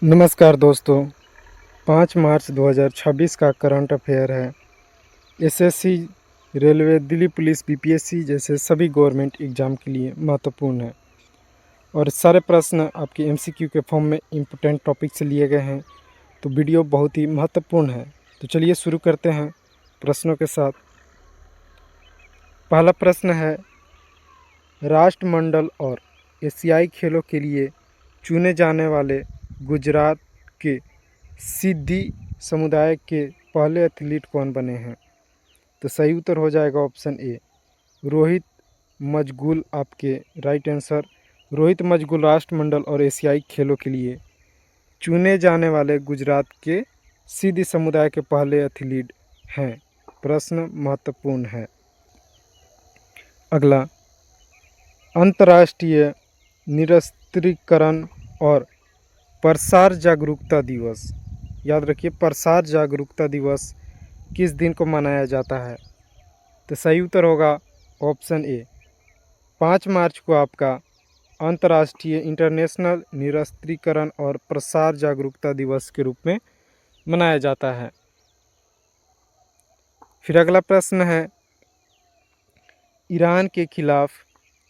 नमस्कार दोस्तों। 5 मार्च 2026 का करंट अफेयर है। SSC, railway, Delhi police, BPSC जैसे सभी गवर्नमेंट एग्ज़ाम के लिए महत्वपूर्ण है और सारे प्रश्न आपके एमसीक्यू के फॉर्म में इम्पोर्टेंट टॉपिक से लिए गए हैं, तो वीडियो बहुत ही महत्वपूर्ण है। तो चलिए शुरू करते हैं प्रश्नों के साथ। पहला प्रश्न है, राष्ट्रमंडल और एशियाई खेलों के लिए चुने जाने वाले गुजरात के सिद्दी समुदाय के पहले एथलीट कौन बने हैं? तो सही उत्तर हो जाएगा ऑप्शन ए, रोहित मजगुल। आपके राइट आंसर रोहित मजगुल राष्ट्रमंडल और एशियाई खेलों के लिए चुने जाने वाले गुजरात के सिद्दी समुदाय के पहले एथलीट हैं। प्रश्न महत्वपूर्ण है। अगला, अंतर्राष्ट्रीय निरस्त्रीकरण और प्रसार जागरूकता दिवस, याद रखिए प्रसार जागरूकता दिवस किस दिन को मनाया जाता है? तो सही उत्तर होगा ऑप्शन ए, 5 मार्च को आपका अंतर्राष्ट्रीय इंटरनेशनल निरस्त्रीकरण और प्रसार जागरूकता दिवस के रूप में मनाया जाता है। फिर अगला प्रश्न है, ईरान के खिलाफ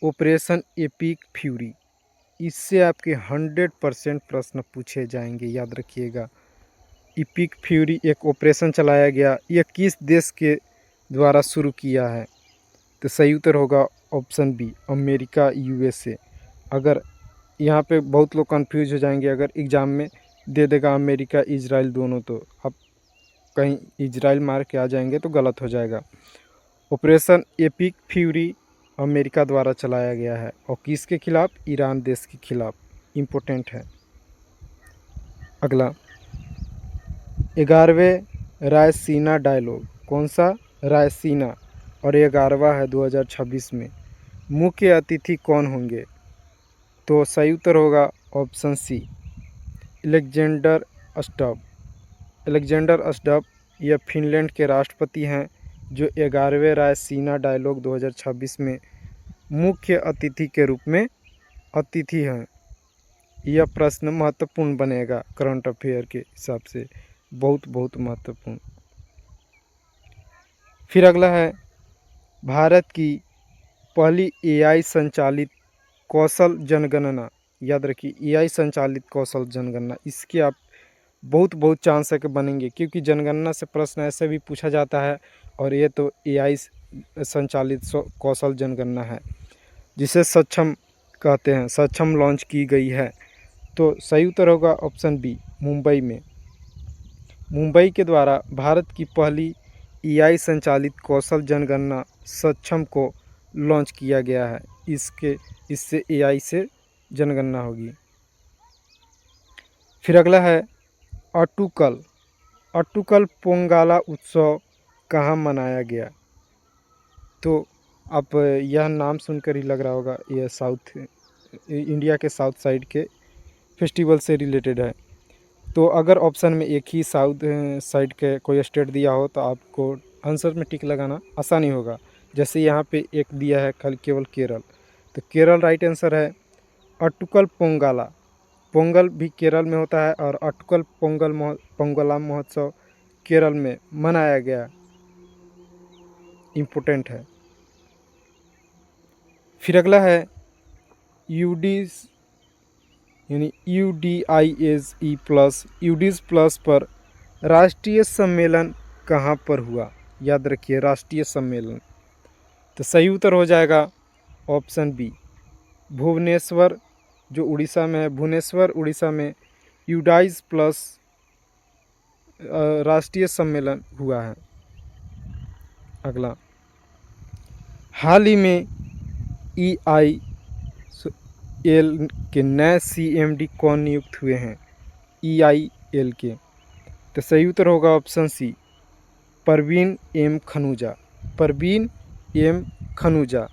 ऑपरेशन एपिक फ्यूरी, इससे आपके 100% प्रश्न पूछे जाएंगे, याद रखिएगा। एपिक फ्यूरी एक ऑपरेशन चलाया गया, यह किस देश के द्वारा शुरू किया है? तो सही उत्तर होगा ऑप्शन बी, अमेरिका यूएसए। अगर यहाँ पे बहुत लोग कंफ्यूज हो जाएंगे, अगर एग्ज़ाम में दे देगा अमेरिका इजराइल दोनों, तो आप कहीं इजराइल मार के आ जाएंगे तो गलत हो जाएगा। ऑपरेशन एपिक फ्यूरी अमेरिका द्वारा चलाया गया है और किसके खिलाफ? ईरान देश के खिलाफ। इम्पोर्टेंट है। अगला, 11वें रायसीना डायलॉग, कौन सा रायसीना, और 11वां है 2026 में, मुख्य अतिथि कौन होंगे? तो सही उत्तर होगा option C, Alexander Stubb. Alexander Stubb यह फिनलैंड के राष्ट्रपति हैं, जो 11वें रायसीना डायलॉग 2026 में मुख्य अतिथि के रूप में अतिथि हैं। यह प्रश्न महत्वपूर्ण बनेगा करंट अफेयर के हिसाब से, बहुत महत्वपूर्ण। फिर अगला है, भारत की पहली एआई संचालित कौशल जनगणना, याद रखिए एआई संचालित कौशल जनगणना, इसके आप बहुत चांस है कि बनेंगे, क्योंकि जनगणना से प्रश्न ऐसे भी पूछा जाता है और ये तो एआई संचालित कौशल जनगणना है, जिसे सक्षम कहते हैं। सक्षम लॉन्च की गई है। तो सही उत्तर होगा ऑप्शन बी, मुंबई में। मुंबई के द्वारा भारत की पहली एआई संचालित कौशल जनगणना सक्षम को लॉन्च किया गया है। इससे एआई से जनगणना होगी। फिर अगला है, अट्टुकल। अट्टुकल पोंगाला उत्सव कहाँ मनाया गया? तो आप यह नाम सुनकर ही लग रहा होगा यह साउथ इंडिया के साउथ साइड के फेस्टिवल से रिलेटेड है। तो अगर ऑप्शन में एक ही साउथ साइड के कोई स्टेट दिया हो तो आपको आंसर में टिक लगाना आसानी होगा। जैसे यहाँ पे एक दिया है केवल केरल, तो केरल राइट आंसर है। अट्टुकल पोंगाला, पोंगल भी केरल में होता है और अट्टुकल पोंगला महोत्सव केरल में मनाया गया। इम्पोर्टेंट है। फिर अगला है, यूडीज यानी यूडीज प्लस पर राष्ट्रीय सम्मेलन कहाँ पर हुआ? याद रखिए राष्ट्रीय सम्मेलन। तो सही उत्तर हो जाएगा ऑप्शन बी, भुवनेश्वर, जो उड़ीसा में है, भुवनेश्वर उड़ीसा में यूडाइज प्लस राष्ट्रीय सम्मेलन हुआ है। अगला, हाल ही में EIL के नए CMD कौन नियुक्त हुए हैं? EIL के, तो सही उत्तर होगा option C, Parveen M Khanuja. Parveen M Khanuja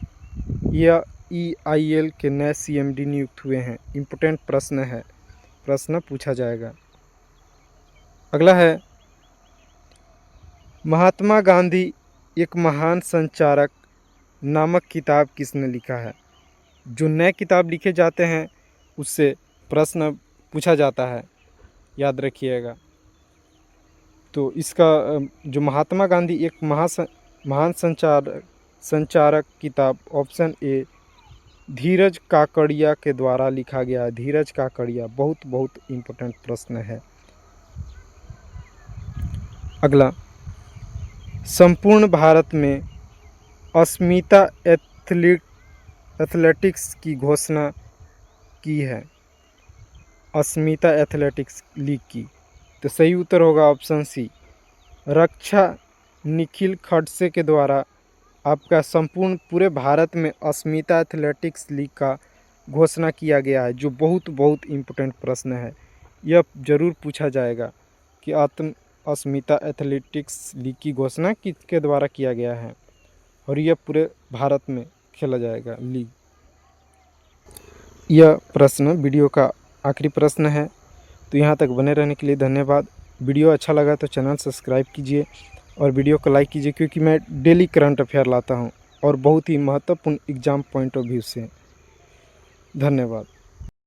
यह EIL के नए CMD नियुक्त हुए हैं। इम्पोर्टेंट प्रश्न है, प्रश्न पूछा जाएगा। अगला है, महात्मा गांधी एक महान संचारक नामक किताब किसने लिखा है? जो नए किताब लिखे जाते हैं उससे प्रश्न पूछा जाता है। याद रखिएगा। तो इसका जो महात्मा गांधी एक महान संचारक किताब ऑप्शन ए धीरज काकड़िया के द्वारा लिखा गया है। धीरज काकड़िया बहुत बहुत इम्पोर्टेंट प्रश्न है। अगला, संपूर्ण भारत में अस्मिता एथलेटिक्स की घोषणा की है। अस्मिता एथलेटिक्स लीग की। तो सही उत्तर होगा ऑप्शन सी, रक्षा निखिल खडसे के द्वारा आपका संपूर्ण पूरे भारत में अस्मिता एथलेटिक्स लीग का घोषणा किया गया है, जो बहुत बहुत इम्पोर्टेंट प्रश्न है। यह ज़रूर पूछा जाएगा कि अस्मिता एथलेटिक्स लीग की घोषणा किसके द्वारा किया गया है, और यह पूरे भारत में खेला जाएगा लीग। यह प्रश्न वीडियो का आखिरी प्रश्न है। तो यहाँ तक बने रहने के लिए धन्यवाद। वीडियो अच्छा लगा तो चैनल सब्सक्राइब कीजिए और वीडियो को लाइक कीजिए, क्योंकि मैं डेली करंट अफेयर लाता हूँ और बहुत ही महत्वपूर्ण एग्ज़ाम पॉइंट ऑफ व्यू से। धन्यवाद।